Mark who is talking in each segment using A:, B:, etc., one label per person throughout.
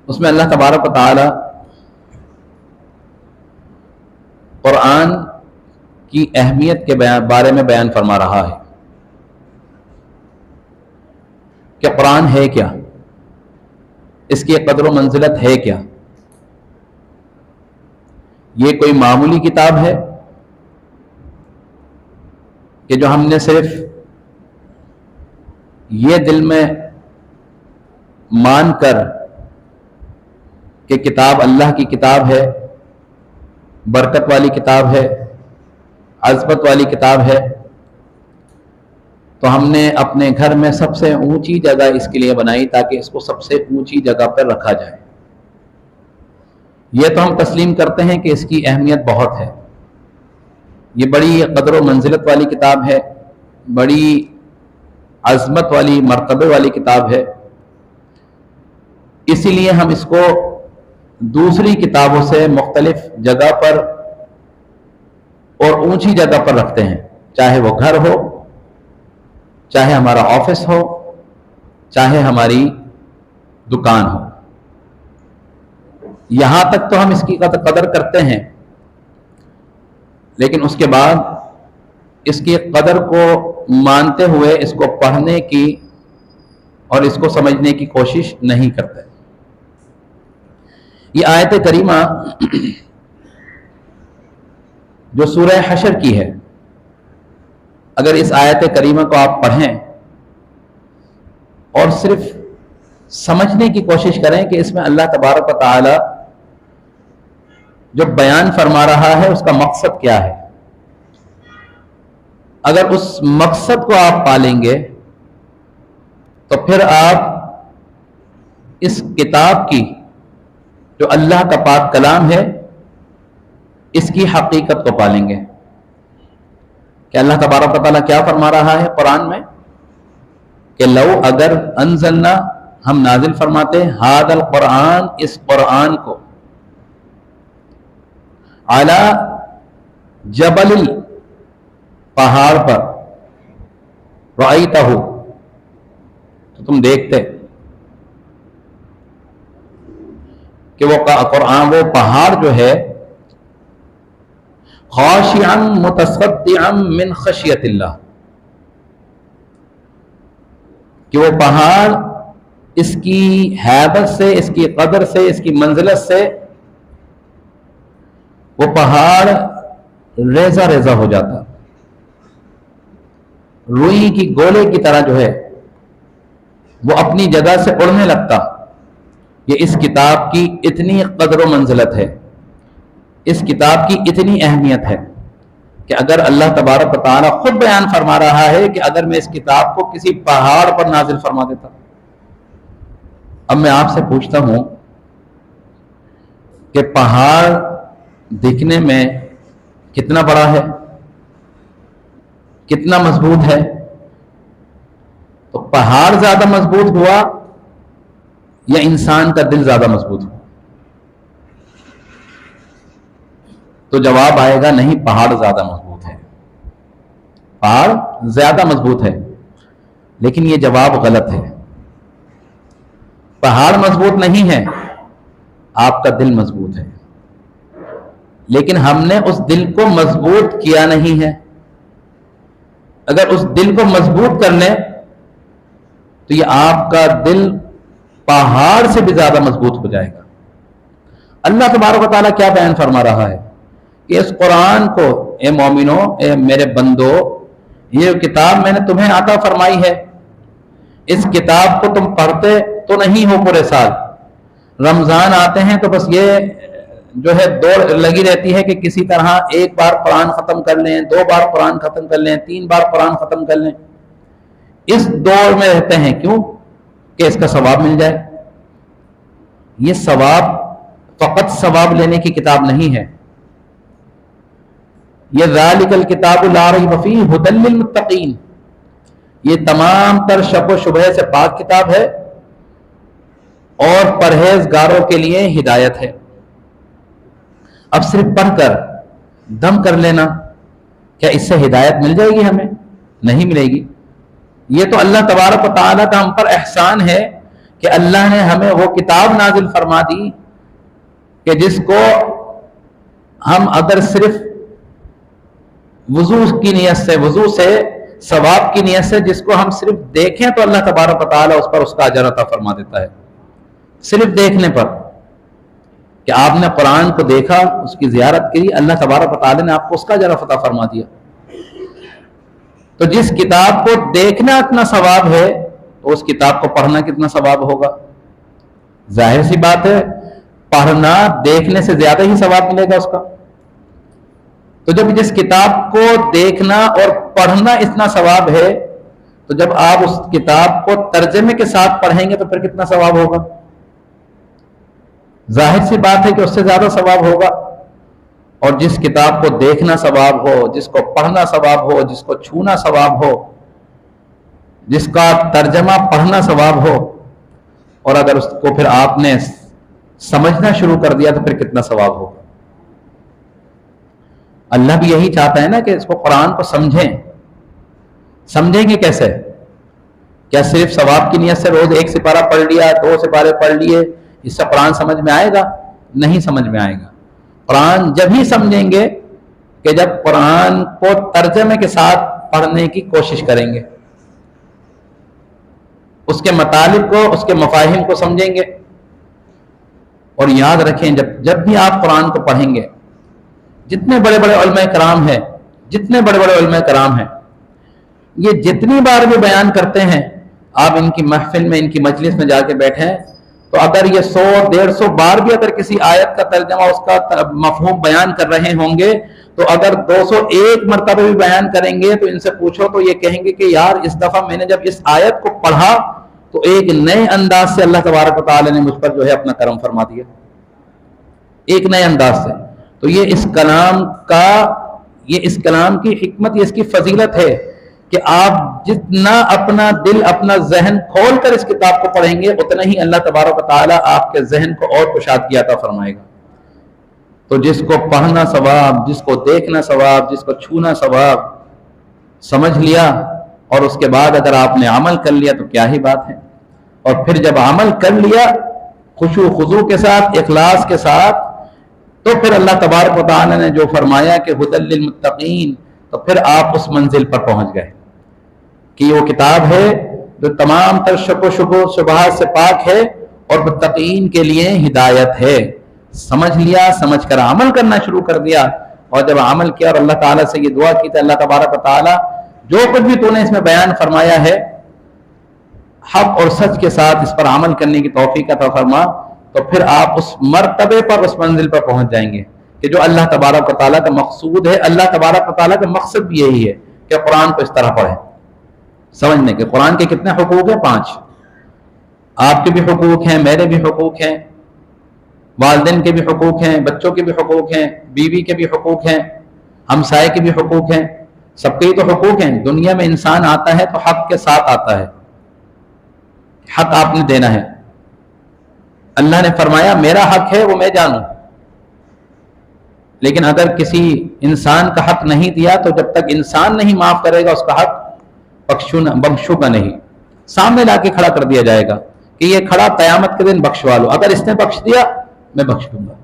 A: اس میں اللہ تبارک و تعالی قرآن کی اہمیت کے بارے میں بیان فرما رہا ہے کہ قرآن ہے کیا، اس کی قدر و منزلت ہے کیا۔ یہ کوئی معمولی کتاب ہے کہ جو ہم نے صرف یہ دل میں مان کر کہ کتاب اللہ کی کتاب ہے، برکت والی کتاب ہے، عظمت والی کتاب ہے، تو ہم نے اپنے گھر میں سب سے اونچی جگہ اس کے لیے بنائی تاکہ اس کو سب سے اونچی جگہ پر رکھا جائے۔ یہ تو ہم تسلیم کرتے ہیں کہ اس کی اہمیت بہت ہے، یہ بڑی قدر و منزلت والی کتاب ہے، بڑی عظمت والی مرتبے والی کتاب ہے، اسی لیے ہم اس کو دوسری کتابوں سے مختلف جگہ پر اور اونچی جگہ پر رکھتے ہیں، چاہے وہ گھر ہو، چاہے ہمارا آفس ہو، چاہے ہماری دکان ہو۔ یہاں تک تو ہم اس کی قدر کرتے ہیں، لیکن اس کے بعد اس کی قدر کو مانتے ہوئے اس کو پڑھنے کی اور اس کو سمجھنے کی کوشش نہیں کرتے۔ یہ آیت کریمہ جو سورہ حشر کی ہے، اگر اس آیت کریمہ کو آپ پڑھیں اور صرف سمجھنے کی کوشش کریں کہ اس میں اللہ تبارک و تعالی جو بیان فرما رہا ہے اس کا مقصد کیا ہے، اگر اس مقصد کو آپ پالیں گے تو پھر آپ اس کتاب کی جو اللہ کا پاک کلام ہے اس کی حقیقت کو پالیں گے کہ اللہ تبارک و تعالیٰ کیا فرما رہا ہے قرآن میں کہ لو اگر انزلنا، ہم نازل فرماتے ھذا القرآن، اس قرآن کو، علی جبل، پہاڑ پر، رأیتہ، تو تم دیکھتے کہ وہ قرآن، وہ پہاڑ جو ہے خاشعا متصدعا من خشیت اللہ، کہ وہ پہاڑ اس کی ہیبت سے، اس کی قدر سے، اس کی منزلت سے وہ پہاڑ ریزہ ریزہ ہو جاتا، روئی کی گولے کی طرح جو ہے وہ اپنی جگہ سے اڑنے لگتا۔ یہ اس کتاب کی اتنی قدر و منزلت ہے، اس کتاب کی اتنی اہمیت ہے کہ اگر اللہ تبارک و تعالیٰ خود بیان فرما رہا ہے کہ اگر میں اس کتاب کو کسی پہاڑ پر نازل فرما دیتا۔ اب میں آپ سے پوچھتا ہوں کہ پہاڑ دکھنے میں کتنا بڑا ہے، کتنا مضبوط ہے، تو پہاڑ زیادہ مضبوط ہوا یا انسان کا دل زیادہ مضبوط ہوا؟ تو جواب آئے گا نہیں، پہاڑ زیادہ مضبوط ہے، پہاڑ زیادہ مضبوط ہے۔ لیکن یہ جواب غلط ہے، پہاڑ مضبوط نہیں ہے، آپ کا دل مضبوط ہے، لیکن ہم نے اس دل کو مضبوط کیا نہیں ہے۔ اگر اس دل کو مضبوط کر لیں تو یہ آپ کا دل پہاڑ سے بھی زیادہ مضبوط ہو جائے گا۔ اللہ تبارک و تعالیٰ کیا بیان فرما رہا ہے کہ اس قرآن کو، اے مومنو، اے میرے بندو، یہ کتاب میں نے تمہیں عطا فرمائی ہے، اس کتاب کو تم پڑھتے تو نہیں ہو پورے سال، رمضان آتے ہیں تو بس یہ جو ہے دوڑ لگی رہتی ہے کہ کسی طرح ایک بار قرآن ختم کر لیں، 2 بار قرآن ختم کر لیں، 3 بار قرآن ختم کر لیں، اس دوڑ میں رہتے ہیں۔ کیوں؟ کہ اس کا ثواب مل جائے۔ یہ ثواب فقط ثواب لینے کی کتاب نہیں ہے، یہ ذالک الکتاب لا ریب فیہ ھدی للمتقین، یہ تمام تر شک و شبہ سے پاک کتاب ہے اور پرہیزگاروں کے لیے ہدایت ہے۔ اب صرف پڑھ کر دم کر لینا، کیا اس سے ہدایت مل جائے گی؟ ہمیں نہیں ملے گی۔ یہ تو اللہ تبارک و تعالیٰ کا ہم پر احسان ہے کہ اللہ نے ہمیں وہ کتاب نازل فرما دی کہ جس کو ہم اگر صرف وضو کی نیت سے، وضو سے ثواب کی نیت سے جس کو ہم صرف دیکھیں تو اللہ تبارک و تعالیٰ اس پر اس کا اجر عطا فرما دیتا ہے. صرف دیکھنے پر کہ آپ نے قرآن کو دیکھا، اس کی زیارت کی، اللہ تبارک و تعالیٰ نے آپ کو اس کا اجر عطا فرما دیا. تو جس کتاب کو دیکھنا اتنا ثواب ہے تو اس کتاب کو پڑھنا کتنا ثواب ہوگا؟ ظاہر سی بات ہے پڑھنا دیکھنے سے زیادہ ہی ثواب ملے گا اس کا. تو جب جس کتاب کو دیکھنا اور پڑھنا اتنا ثواب ہے تو جب آپ اس کتاب کو ترجمے کے ساتھ پڑھیں گے تو پھر کتنا ثواب ہوگا؟ ظاہر سی بات ہے کہ اس سے زیادہ ثواب ہوگا. اور جس کتاب کو دیکھنا ثواب ہو، جس کو پڑھنا ثواب ہو، جس کو چھونا ثواب ہو، جس کا ترجمہ پڑھنا ثواب ہو، اور اگر اس کو پھر آپ نے سمجھنا شروع کر دیا تو پھر کتنا ثواب ہوگا. اللہ بھی یہی چاہتا ہے نا کہ اس کو قرآن کو سمجھیں. سمجھیں گے کیسے؟ کیا صرف ثواب کی نیت سے روز ایک سپارہ پڑھ لیا، 2 سپارے پڑھ لیے، اس سے قرآن سمجھ میں آئے گا؟ نہیں سمجھ میں آئے گا. قرآن جب ہی سمجھیں گے کہ جب قرآن کو ترجمے کے ساتھ پڑھنے کی کوشش کریں گے، اس کے مطالب کو، اس کے مفاہیم کو سمجھیں گے. اور یاد رکھیں جب بھی آپ قرآن کو پڑھیں گے، جتنے بڑے بڑے علماء کرام ہیں، جتنے بڑے بڑے علماء کرام ہیں، یہ جتنی بار بھی بیان کرتے ہیں، آپ ان کی محفل میں، ان کی مجلس میں جا کے بیٹھیں تو اگر یہ 100-150 بار بھی اگر کسی آیت کا ترجمہ، اس کا مفہوم بیان کر رہے ہوں گے، تو اگر 201 مرتبہ بھی بیان کریں گے تو ان سے پوچھو تو یہ کہیں گے کہ یار اس دفعہ میں نے جب اس آیت کو پڑھا تو ایک نئے انداز سے اللہ تبارک و تعالی نے مجھ پر جو ہے اپنا کرم فرما دیا، ایک نئے انداز سے. تو یہ اس کلام کی حکمت، یہ اس کی فضیلت ہے کہ آپ جتنا اپنا دل، اپنا ذہن کھول کر اس کتاب کو پڑھیں گے اتنا ہی اللہ تبارک و تعالیٰ آپ کے ذہن کو اور کشادگی عطا فرمائے گا. تو جس کو پڑھنا ثواب، جس کو دیکھنا ثواب، جس کو چھونا ثواب سمجھ لیا، اور اس کے بعد اگر آپ نے عمل کر لیا تو کیا ہی بات ہے. اور پھر جب عمل کر لیا خشوع و خضوع کے ساتھ، اخلاص کے ساتھ، تو پھر اللہ تبارک و تعالیٰ نے جو فرمایا کہ ھدی للمتقین، تو پھر آپ اس منزل پر پہنچ گئے کہ وہ کتاب ہے جو تمام تر شک و شبہات سے پاک ہے اور متقین کے لیے ہدایت ہے. سمجھ لیا، سمجھ کر عمل کرنا شروع کر دیا، اور جب عمل کیا اور اللہ تعالیٰ سے یہ دعا کی تو اللہ تبارک و تعالیٰ جو کچھ بھی تو نے اس میں بیان فرمایا ہے حق اور سچ کے ساتھ اس پر عمل کرنے کی توفیق عطا فرما، تو پھر آپ اس مرتبے پر، اس منزل پر پہنچ جائیں گے کہ جو اللہ تبارک و تعالیٰ کا مقصود ہے. اللہ تبارک و تعالیٰ کا مقصد بھی یہی ہے کہ قرآن کو اس طرح پڑھیں. سمجھنے کے قرآن کے کتنے حقوق ہیں؟ 5. آپ کے بھی حقوق ہیں، میرے بھی حقوق ہیں، والدین کے بھی حقوق ہیں، بچوں کے بھی حقوق ہیں، بیوی کے بھی حقوق ہیں، ہمسائے کے بھی حقوق ہیں. سب کے ہی تو حقوق ہیں. دنیا میں انسان آتا ہے تو حق کے ساتھ آتا ہے، حق آپ نے دینا ہے. اللہ نے فرمایا میرا حق ہے وہ میں جانوں، لیکن اگر کسی انسان کا حق نہیں دیا تو جب تک انسان نہیں معاف کرے گا اس کا حق بخشو گا نہیں. سامنے لا کے کھڑا کر دیا جائے گا کہ یہ کھڑا قیامت کے دن بخشوا لو، اگر اس نے بخش دیا میں بخش دوں گا.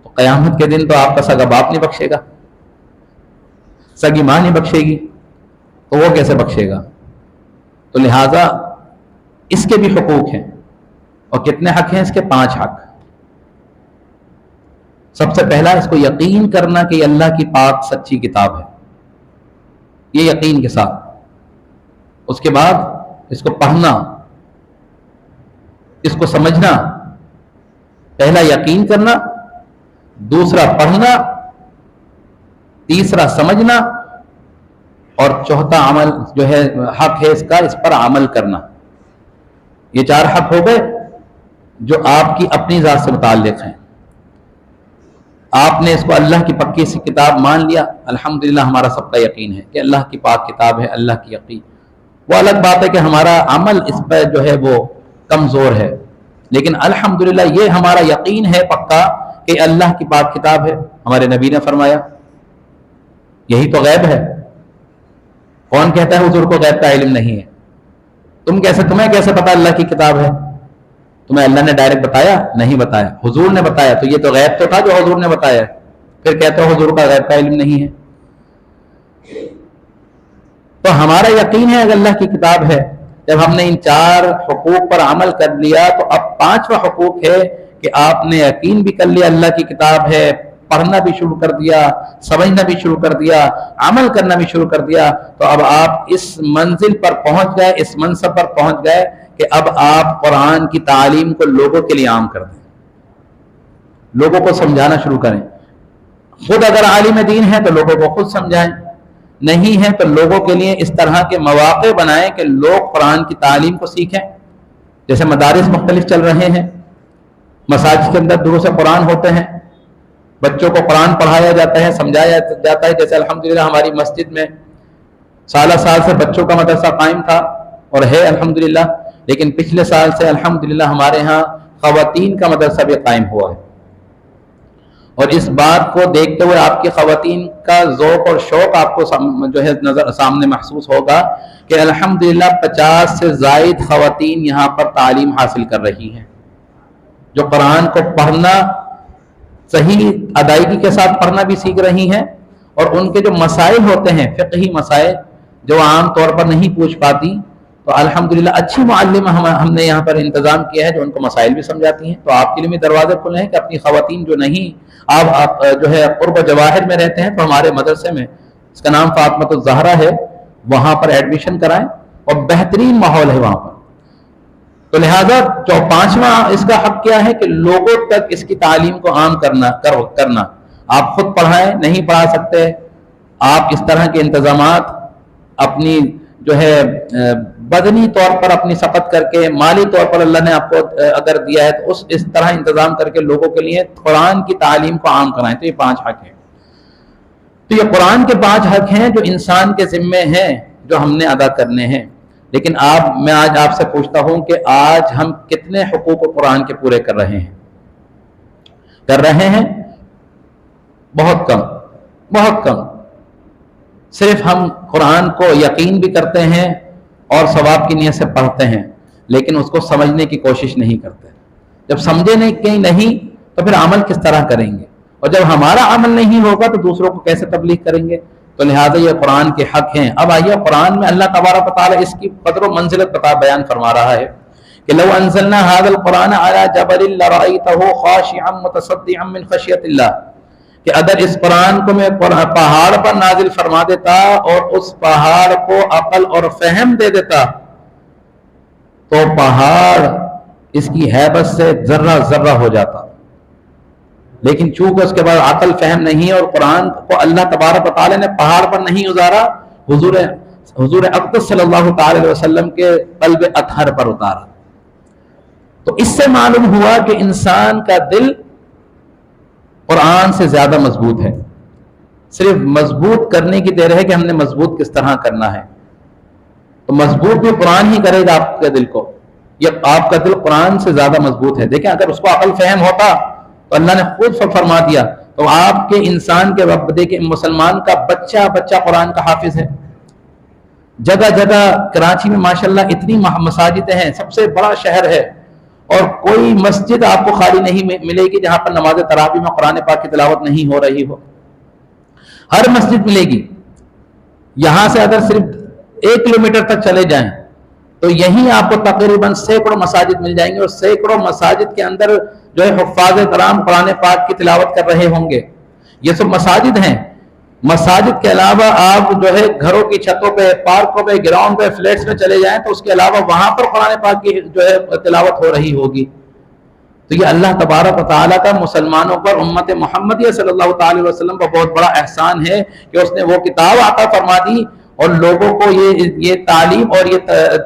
A: تو قیامت کے دن تو آپ کا سگا باپ نہیں بخشے گا، سگی ماں نہیں بخشے گی، تو وہ کیسے بخشے گا؟ تو لہٰذا اس کے بھی حقوق ہیں. اور کتنے حق ہیں اس کے؟ 5 حق. سب سے پہلا اس کو یقین کرنا کہ یہ اللہ کی پاک سچی کتاب ہے، یہ یقین کے ساتھ. اس کے بعد اس کو پڑھنا، اس کو سمجھنا. پہلا یقین کرنا، دوسرا پڑھنا، تیسرا سمجھنا، اور چوتھا عمل جو ہے حق ہے اس کا، اس پر عمل کرنا. یہ 4 حق ہو گئے جو آپ کی اپنی ذات سے متعلق ہیں. آپ نے اس کو اللہ کی پکی سی کتاب مان لیا، الحمدللہ ہمارا سب کا یقین ہے کہ اللہ کی پاک کتاب ہے، اللہ کی یقین. وہ الگ بات ہے کہ ہمارا عمل اس پہ جو ہے وہ کمزور ہے، لیکن الحمدللہ یہ ہمارا یقین ہے پکا کہ اللہ کی پاک کتاب ہے. ہمارے نبی نے فرمایا. یہی تو غیب ہے. کون کہتا ہے حضور کو غیب کا علم نہیں ہے؟ تمہیں کیسے پتا اللہ کی کتاب ہے؟ تمہیں اللہ نے ڈائریکٹ بتایا؟ نہیں بتایا، حضور نے بتایا، تو یہ تو غیب تو تھا جو حضور نے بتایا، پھر کہتے ہو حضور کا غیب کا علم نہیں ہے۔ تو ہمارا یقین ہے اگر اللہ کی کتاب ہے، جب ہم نے ان 4 حقوق پر عمل کر لیا تو اب 5واں حقوق ہے کہ آپ نے یقین بھی کر لیا اللہ کی کتاب ہے، پڑھنا بھی شروع کر دیا، سمجھنا بھی شروع کر دیا، عمل کرنا بھی شروع کر دیا، تو اب آپ اس منزل پر پہنچ گئے، اس منصب پر پہنچ گئے کہ اب آپ قرآن کی تعلیم کو لوگوں کے لیے عام کر دیں، لوگوں کو سمجھانا شروع کریں۔ خود اگر عالم دین ہے تو لوگوں کو خود سمجھائیں، نہیں ہے تو لوگوں کے لیے اس طرح کے مواقع بنائیں کہ لوگ قرآن کی تعلیم کو سیکھیں۔ جیسے مدارس مختلف چل رہے ہیں، مساجد کے اندر دروس قرآن ہوتے ہیں، بچوں کو قرآن پڑھایا جاتا ہے، سمجھایا جاتا ہے۔ جیسے الحمدللہ ہماری مسجد میں سالہ سال سے بچوں کا مدرسہ قائم تھا اور ہے الحمدللہ، لیکن پچھلے سال سے الحمدللہ ہمارے ہاں خواتین کا مدرسہ بھی قائم ہوا ہے، اور اس بات کو دیکھتے ہوئے آپ کی خواتین کا ذوق اور شوق آپ کو جو ہے نظر سامنے محسوس ہوگا کہ الحمدللہ 50 سے زائد خواتین یہاں پر تعلیم حاصل کر رہی ہیں، جو قرآن کو پڑھنا صحیح ادائیگی کے ساتھ پڑھنا بھی سیکھ رہی ہیں، اور ان کے جو مسائل ہوتے ہیں فقہی مسائل جو عام طور پر نہیں پوچھ پاتی، تو الحمدللہ اچھی معلمہ ہم نے یہاں پر انتظام کیا ہے جو ان کو مسائل بھی سمجھاتی ہیں۔ تو آپ کے لیے بھی دروازے کھلے ہیں کہ اپنی خواتین جو نہیں آپ جو ہے قرب جواہر میں رہتے ہیں تو ہمارے مدرسے میں، اس کا نام فاطمۃ الزہرا ہے، وہاں پر ایڈمیشن کرائیں، اور بہترین ماحول ہے وہاں پر۔ تو لہٰذا 5واں اس کا حق کیا ہے کہ لوگوں تک اس کی تعلیم کو عام کرنا۔ آپ خود پڑھائیں، نہیں پڑھا سکتے، آپ اس طرح کے انتظامات اپنی جو ہے بدنی طور پر اپنی سخت کر کے، مالی طور پر اللہ نے آپ کو اگر دیا ہے تو اس طرح انتظام کر کے لوگوں کے لیے قرآن کی تعلیم کو عام کرائیں۔ تو یہ 5 حق ہیں، تو یہ قرآن کے 5 حق ہیں جو انسان کے ذمے ہیں، جو ہم نے ادا کرنے ہیں۔ لیکن میں آج آپ سے پوچھتا ہوں کہ آج ہم کتنے حقوق قرآن کے پورے کر رہے ہیں؟ بہت کم، بہت کم۔ صرف ہم قرآن کو یقین بھی کرتے ہیں اور ثواب کی نیت سے پڑھتے ہیں، لیکن اس کو سمجھنے کی کوشش نہیں کرتے۔ جب سمجھے نہیں تو پھر عمل کس طرح کریں گے؟ اور جب ہمارا عمل نہیں ہوگا تو دوسروں کو کیسے تبلیغ کریں گے؟ تو لہٰذا یہ قرآن کے حق ہیں۔ اب آئیے قرآن میں اللہ تبارک و تعالیٰ اس کی قدر و منزلت بیان فرما رہا ہے کہ لو انزلنا هذا القرآن على جبل لرأيته خاشعا متصدعا من خشية اللہ، کہ اگر اس قرآن کو میں پہاڑ پر نازل فرما دیتا اور اس پہاڑ کو عقل اور فہم دے دیتا تو پہاڑ اس کی ہیبت سے ذرہ ذرہ ہو جاتا، لیکن چونکہ اس کے بعد عقل فہم نہیں، اور قرآن کو اللہ تبارک و تعالی نے پہاڑ پر نہیں اتارا، حضور اقدس صلی اللہ تعالی علیہ وسلم کے قلب اطہر پر اتارا۔ تو اس سے معلوم ہوا کہ انسان کا دل قرآن سے زیادہ مضبوط ہے۔ صرف مضبوط کرنے کی دیر ہے کہ ہم نے مضبوط کس طرح کرنا ہے۔ تو مضبوط بھی قرآن ہی کرے گا آپ کے دل کو، یہ آپ کا دل قرآن سے زیادہ مضبوط ہے۔ دیکھیں اگر اس کو عقل فہم ہوتا تو اللہ نے خود فرما دیا، تو آپ کے انسان کے دیکھیں مسلمان کا بچہ قرآن کا حافظ ہے۔ جگہ جگہ کراچی میں ماشاءاللہ اتنی مساجدیں ہیں، سب سے بڑا شہر ہے، اور کوئی مسجد آپ کو خالی نہیں ملے گی جہاں پر نماز تراویح میں قرآن پاک کی تلاوت نہیں ہو رہی ہو۔ ہر مسجد ملے گی۔ یہاں سے اگر صرف 1 کلومیٹر تک چلے جائیں تو یہیں آپ کو تقریباً سینکڑوں مساجد مل جائیں گے، اور سینکڑوں مساجد کے اندر جو ہے حفاظ کرام قرآن پاک کی تلاوت کر رہے ہوں گے۔ یہ سب مساجد ہیں۔ مساجد کے علاوہ آپ جو ہے گھروں کی چھتوں پہ، پارکوں پہ، گراؤنڈ پہ، فلیٹس میں چلے جائیں تو اس کے علاوہ وہاں پر قرآن پاک کی جو ہے تلاوت ہو رہی ہوگی۔ تو یہ اللہ تبارک و تعالیٰ کا مسلمانوں پر، امت محمدیہ صلی اللہ تعالی وسلم کا بہت بڑا احسان ہے کہ اس نے وہ کتاب عطا فرما دی اور لوگوں کو یہ تعلیم اور یہ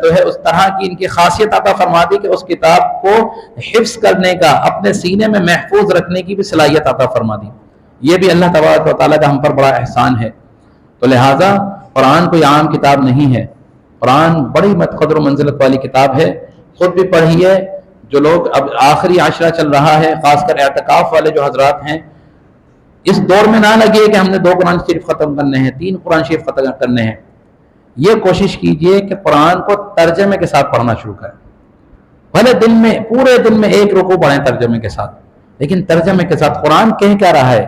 A: جو ہے اس طرح کی ان کی خاصیت عطا فرما دی کہ اس کتاب کو حفظ کرنے کا، اپنے سینے میں محفوظ رکھنے کی بھی صلاحیت عطا فرما دی۔ یہ بھی اللہ تبارک و تعالیٰ کا ہم پر بڑا احسان ہے۔ تو لہٰذا قرآن کوئی عام کتاب نہیں ہے، قرآن بڑی قدر و منزلت والی کتاب ہے۔ خود بھی پڑھیے، جو لوگ اب آخری عشرہ چل رہا ہے، خاص کر اعتکاف والے جو حضرات ہیں، اس دور میں نہ لگے کہ ہم نے 2 قرآن شریف ختم کرنے ہیں، 3 قرآن شریف ختم کرنے ہیں۔ یہ کوشش کیجئے کہ قرآن کو ترجمے کے ساتھ پڑھنا شروع کریں. بھلے دن میں پورے دن میں ایک رکوع پڑھیں ترجمے کے ساتھ، لیکن ترجمے کے ساتھ قرآن کہہ کیا رہا ہے.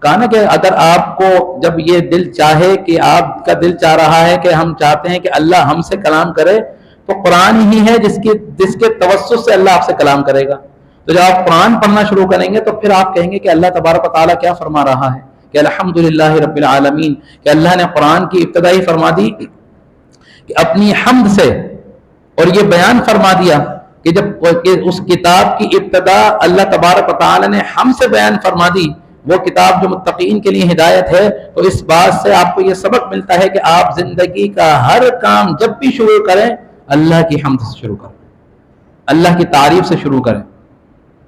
A: کہا نا کہ اگر آپ کو جب یہ دل چاہے کہ آپ کا دل چاہ رہا ہے کہ ہم چاہتے ہیں کہ اللہ ہم سے کلام کرے، تو قرآن ہی ہے جس کے توسط سے اللہ آپ سے کلام کرے گا. تو جب آپ قرآن پڑھنا شروع کریں گے تو پھر آپ کہیں گے کہ اللہ تبارک و تعالیٰ کیا فرما رہا ہے، کہ الحمدللہ رب العالمین، کہ اللہ نے قرآن کی ابتدائی فرما دی کہ اپنی حمد سے، اور یہ بیان فرما دیا کہ جب اس کتاب کی ابتدا اللہ تبارک و تعالیٰ نے ہم سے بیان فرما دی، وہ کتاب جو متقین کے لیے ہدایت ہے، تو اس بات سے آپ کو یہ سبق ملتا ہے کہ آپ زندگی کا ہر کام جب بھی شروع کریں اللہ کی حمد سے شروع کریں، اللہ کی تعریف سے شروع کریں.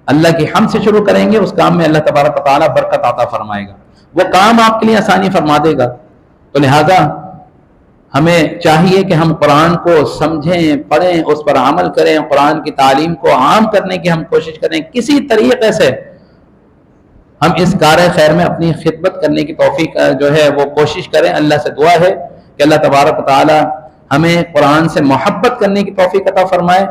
A: اللہ کی حمد سے شروع کریں گے، اس کام میں اللہ تبارک و تعالیٰ برکت عطا فرمائے گا، وہ کام آپ کے لیے آسانی فرما دے گا. تو لہذا ہمیں چاہیے کہ ہم قرآن کو سمجھیں، پڑھیں، اس پر عمل کریں، قرآن کی تعلیم کو عام کرنے کی ہم کوشش کریں. کسی طریقے سے ہم اس کار خیر میں اپنی خدمت کرنے کی توفیق جو ہے وہ کوشش کریں. اللہ سے دعا ہے کہ اللہ تبارک و تعالی ہمیں قرآن سے محبت کرنے کی توفیق عطا فرمائے،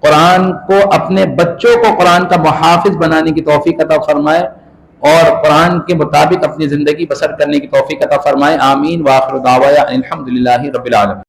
A: قرآن کو اپنے بچوں کو قرآن کا محافظ بنانے کی توفیق عطا فرمائے، اور قرآن کے مطابق اپنی زندگی بسر کرنے کی توفیق عطا فرمائے. آمین. وآخر دعوانا الحمدللہ رب العالمین.